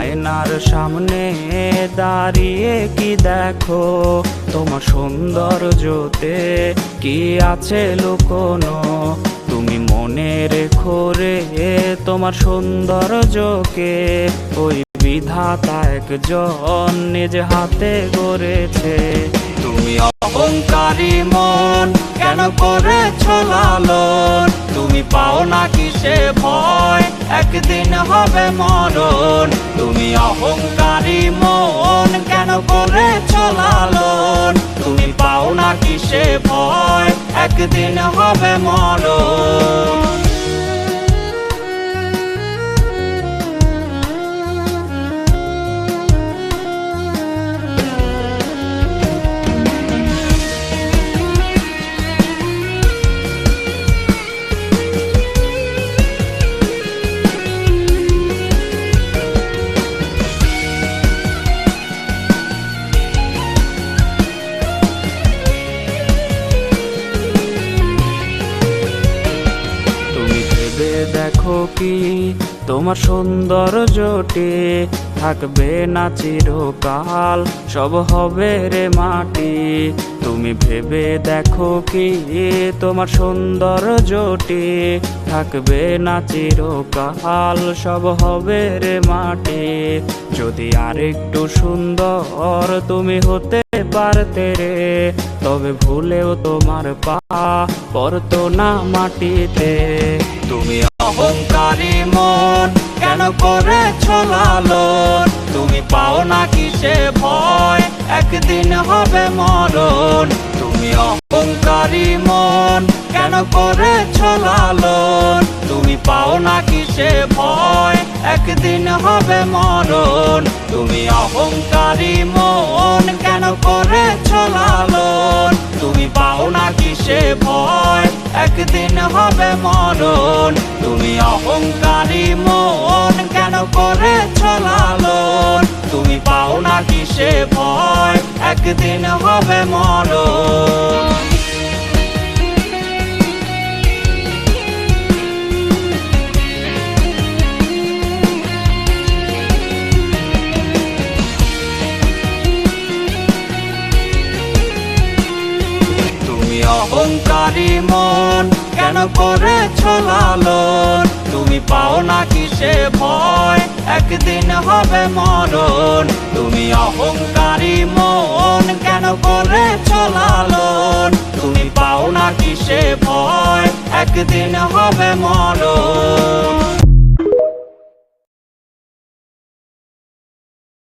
আয়নার সামনে দাঁড়িয়ে কি দেখো, তোমার সৌন্দর্যতে কি আছে লুকোনো। তুমি মনে রেখো রে তোমার সৌন্দর্যকে, ওই বিধাতা একজন নিজ হাতে গড়েছে। তুমি অহংকারী মন কেন করেছ লালন, তুমি পাও না কিসে ভয় একদিন হবে মরণ। তুমি অহংকারী মন কেন করেছ লালন, তুমি পাও না কিসে ভয় একদিন হবে মরণ। দেখো কি তোমার সৌন্দর্যটি থাকবে না চিরকাল, সব হবে রে মাটি। তুমি ভেবে দেখো কি তোমার সৌন্দর্যটি থাকবে না চিরকাল, সব হবে রে মাটি। যদি আরেকটু সুন্দর তুমি হতে পারতে রে, তবে ভুলেও তোমার পা পড়তো না মাটিতে। তুমি অহংকারী মন কেন করেছ লালন, তুমি পাও না কিসে ভয় একদিন হবে মরণ। তুমি অহংকারী মন কেন করেছ লালন, তুমি পাও না কিসে ভয় একদিন হবে মরণ। তুমি অহংকারী মন কেন করেছ লালন, তুমি পাও না কিসে ভয় একদিন হবে মরণ। তুমি অহংকারী মন কেন করেছ লালন, তুমি পাও না কিসে ভয় একদিন হবে মরণ। অহংকারী মন কেন করেছ লালন, তুমি পাও না কিসে ভয় একদিন হবে মরণ। তুমি অহংকারী মন কেন করেছ লালন, তুমি পাও না কিসে ভয় একদিন হবে মরণ।